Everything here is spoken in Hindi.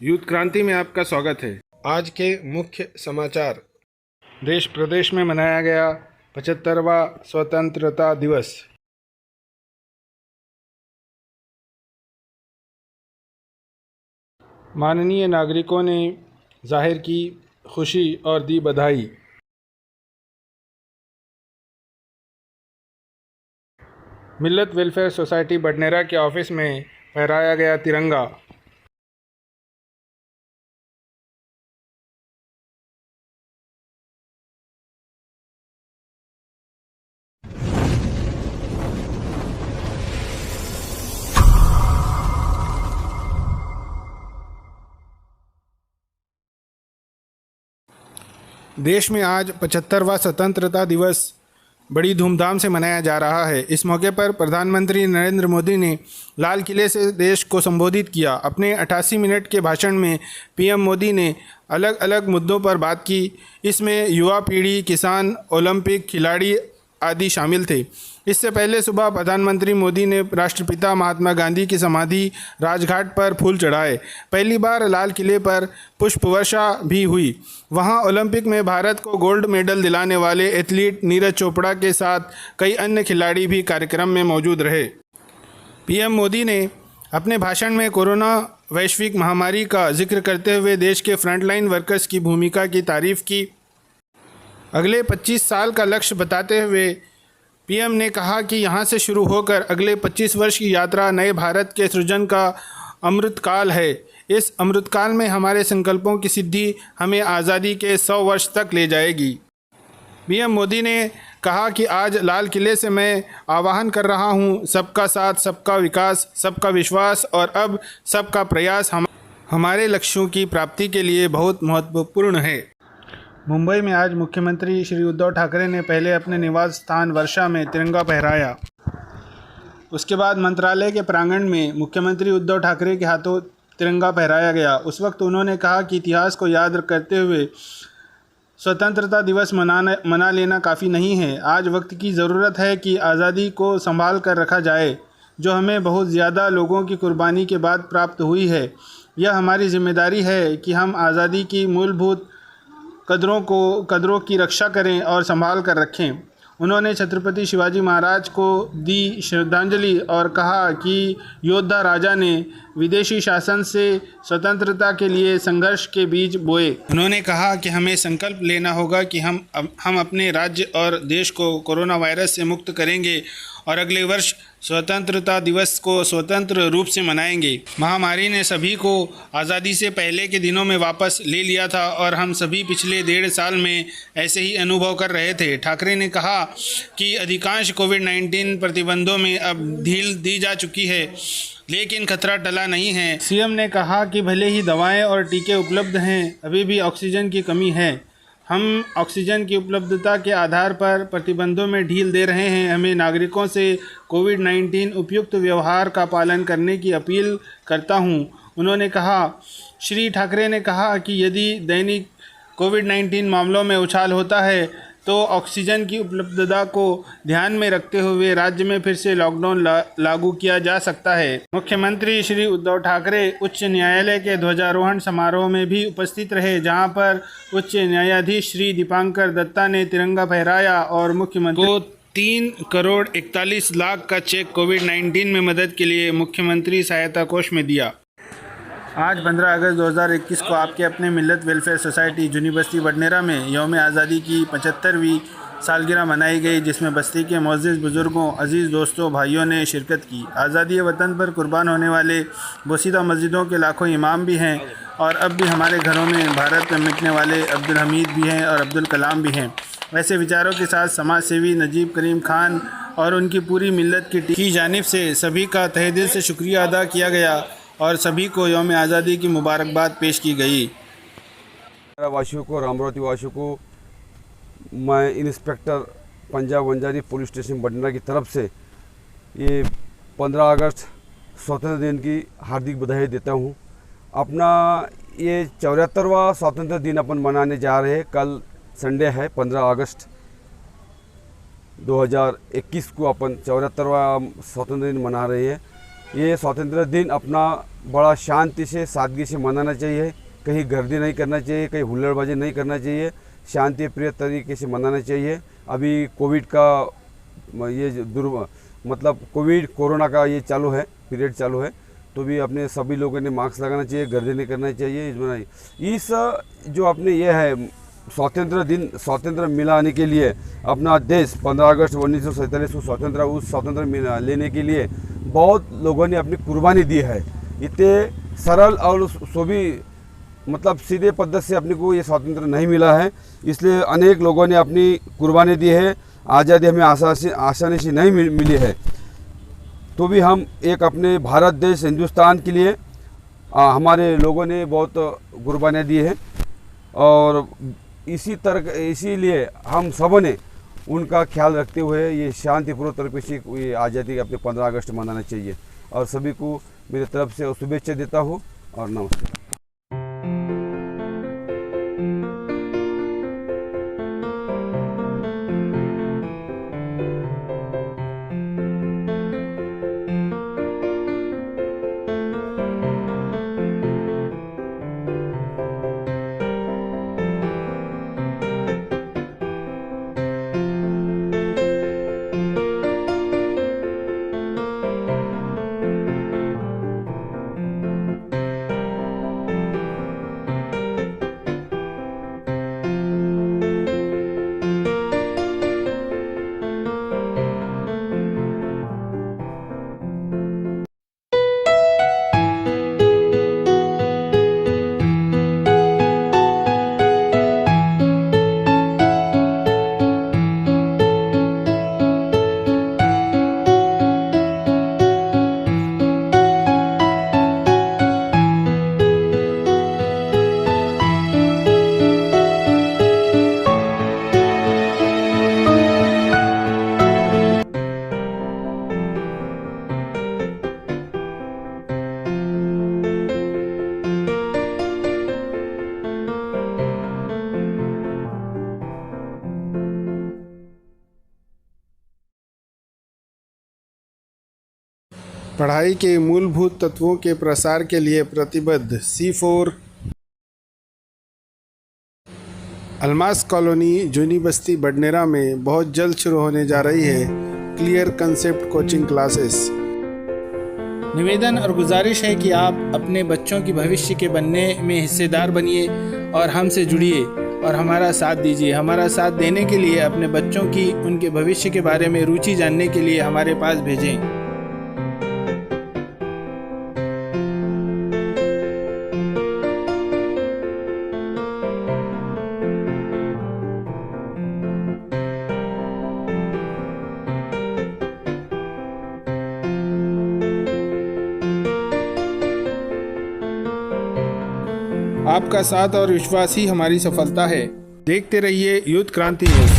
यूथ क्रांति में आपका स्वागत है। आज के मुख्य समाचार। देश प्रदेश में मनाया गया 75वां स्वतंत्रता दिवस। माननीय नागरिकों ने जाहिर की खुशी और दी बधाई। मिल्लत वेलफेयर सोसाइटी बडनेरा के ऑफिस में फहराया गया तिरंगा। देश में आज 75वां स्वतंत्रता दिवस बड़ी धूमधाम से मनाया जा रहा है। इस मौके पर प्रधानमंत्री नरेंद्र मोदी ने लाल किले से देश को संबोधित किया। अपने 88 मिनट के भाषण में पीएम मोदी ने अलग अलग मुद्दों पर बात की। इसमें युवा पीढ़ी, किसान, ओलंपिक खिलाड़ी आदि शामिल थे। इससे पहले सुबह प्रधानमंत्री मोदी ने राष्ट्रपिता महात्मा गांधी की समाधि राजघाट पर फूल चढ़ाए। पहली बार लाल किले पर पुष्प वर्षा भी हुई। वहां ओलंपिक में भारत को गोल्ड मेडल दिलाने वाले एथलीट नीरज चोपड़ा के साथ कई अन्य खिलाड़ी भी कार्यक्रम में मौजूद रहे। पीएम मोदी ने अपने भाषण में कोरोना वैश्विक महामारी का जिक्र करते हुए देश के फ्रंटलाइन वर्कर्स की भूमिका की तारीफ की। अगले 25 साल का लक्ष्य बताते हुए पीएम ने कहा कि यहां से शुरू होकर अगले 25 वर्ष की यात्रा नए भारत के सृजन का अमृतकाल है। इस अमृतकाल में हमारे संकल्पों की सिद्धि हमें आज़ादी के 100 वर्ष तक ले जाएगी। पीएम मोदी ने कहा कि आज लाल किले से मैं आह्वान कर रहा हूं, सबका साथ, सबका विकास, सबका विश्वास और अब सबका प्रयास हमारे लक्ष्यों की प्राप्ति के लिए बहुत महत्वपूर्ण है। मुंबई में आज मुख्यमंत्री श्री उद्धव ठाकरे ने पहले अपने निवास स्थान वर्षा में तिरंगा फहराया। उसके बाद मंत्रालय के प्रांगण में मुख्यमंत्री उद्धव ठाकरे के हाथों तिरंगा फहराया गया। उस वक्त उन्होंने कहा कि इतिहास को याद करते हुए स्वतंत्रता दिवस मना लेना काफ़ी नहीं है। आज वक्त की ज़रूरत है कि आज़ादी को संभाल कर रखा जाए, जो हमें बहुत ज़्यादा लोगों की कुर्बानी के बाद प्राप्त हुई है। यह हमारी जिम्मेदारी है कि हम आज़ादी की मूलभूत कदरों की रक्षा करें और संभाल कर रखें। उन्होंने छत्रपति शिवाजी महाराज को दी श्रद्धांजलि और कहा कि योद्धा राजा ने विदेशी शासन से स्वतंत्रता के लिए संघर्ष के बीज बोए। उन्होंने कहा कि हमें संकल्प लेना होगा कि हम अपने राज्य और देश को कोरोना वायरस से मुक्त करेंगे और अगले वर्ष स्वतंत्रता दिवस को स्वतंत्र रूप से मनाएंगे। महामारी ने सभी को आज़ादी से पहले के दिनों में वापस ले लिया था और हम सभी पिछले 1.5 साल में ऐसे ही अनुभव कर रहे थे। ठाकरे ने कहा कि अधिकांश कोविड-19 प्रतिबंधों में अब ढील दी जा चुकी है, लेकिन खतरा टला नहीं है। सीएम ने कहा कि भले ही दवाएं और टीके उपलब्ध हैं, अभी भी ऑक्सीजन की कमी है। हम ऑक्सीजन की उपलब्धता के आधार पर प्रतिबंधों में ढील दे रहे हैं। हमें नागरिकों से कोविड-19 उपयुक्त व्यवहार का पालन करने की अपील करता हूं। उन्होंने कहा, श्री ठाकरे ने कहा कि यदि दैनिक कोविड-19 मामलों में उछाल होता है तो ऑक्सीजन की उपलब्धता को ध्यान में रखते हुए राज्य में फिर से लॉकडाउन लागू किया जा सकता है। मुख्यमंत्री श्री उद्धव ठाकरे उच्च न्यायालय के ध्वजारोहण समारोह में भी उपस्थित रहे, जहां पर उच्च न्यायाधीश श्री दीपांकर दत्ता ने तिरंगा फहराया और मुख्यमंत्री को 3,41,00,000 का चेक कोविड-19 में मदद के लिए मुख्यमंत्री सहायता कोष में दिया। आज 15 अगस्त 2021 को आपके अपने मिल्लत वेलफेयर सोसाइटी जूनी बस्ती बडनेरा में यौम आज़ादी की 75वीं सालगिरह मनाई गई, जिसमें बस्ती के मुअज़्ज़िज़ बुज़ुर्गों, अज़ीज़ दोस्तों, भाइयों ने शिरकत की। आज़ादी वतन पर कुर्बान होने वाले बोसीदा मस्जिदों के लाखों इमाम भी हैं और अब भी हमारे घरों में भारत में मिटने वाले अब्दुल हमीद भी हैं और अब्दुल कलाम भी हैं। ऐसे विचारों के साथ समाज सेवी नजीब करीम खान और उनकी पूरी मिल्लत की जानिब से सभी का तहे दिल से शुक्रिया अदा किया गया और सभी को यौम आज़ादी की मुबारकबाद पेश की गई। वासियों को और अमरावती वासियों को मैं inspector Panjab Vanjari police station Badnera की तरफ से ये 15 अगस्त स्वतंत्रता दिन की हार्दिक बधाई देता हूँ। अपना ये 74वां स्वतंत्रता दिन अपन मनाने जा रहे हैं। कल संडे है 15 अगस्त 2021 को अपन 74वां स्वतंत्र दिन मना रहे हैं। ये स्वतंत्र दिन अपना बड़ा शांति से सादगी से मनाना चाहिए, कहीं गर्दी नहीं करना चाहिए, कहीं हुल्लड़बाजी नहीं करना चाहिए, शांति प्रिय तरीके से मनाना चाहिए। अभी कोविड का ये मतलब कोरोना का ये चालू है, पीरियड चालू है, तो भी अपने सभी लोगों ने मास्क लगाना चाहिए, गर्दी नहीं करना चाहिए। इस जो अपने ये है स्वतंत्र दिन, स्वतंत्र मिलाने के लिए अपना देश 15 अगस्त 1947 को स्वतंत्र लेने के लिए बहुत लोगों ने अपनी कुर्बानी दी है। इतने सरल और सो भी मतलब सीधे पद्धति से अपने को ये स्वतंत्र नहीं मिला है, इसलिए अनेक लोगों ने अपनी कुर्बानी दी है। आज़ादी हमें आसानी से नहीं मिली है, तो भी हम एक अपने भारत देश हिंदुस्तान के लिए हमारे लोगों ने बहुत कुर्बानियाँ दी है, और इसीलिए हम सबों ने उनका ख्याल रखते हुए ये शांतिपूर्ण तरीके से ये आज़ादी अपने 15 अगस्त मनाना चाहिए। और सभी को मेरी तरफ से शुभेच्छा देता हूँ और नमस्ते। पढ़ाई के मूलभूत तत्वों के प्रसार के लिए प्रतिबद्ध C4 अलमास कॉलोनी जूनी बस्ती बडनेरा में बहुत जल्द शुरू होने जा रही है क्लियर कंसेप्ट कोचिंग क्लासेस। निवेदन और गुजारिश है कि आप अपने बच्चों की भविष्य के बनने में हिस्सेदार बनिए और हमसे जुड़िए और हमारा साथ दीजिए। हमारा साथ देने के लिए अपने बच्चों की उनके भविष्य के बारे में रुचि जानने के लिए हमारे पास भेजें। आपका साथ और विश्वास ही हमारी सफलता है। देखते रहिए यूथ क्रांति न्यूज़।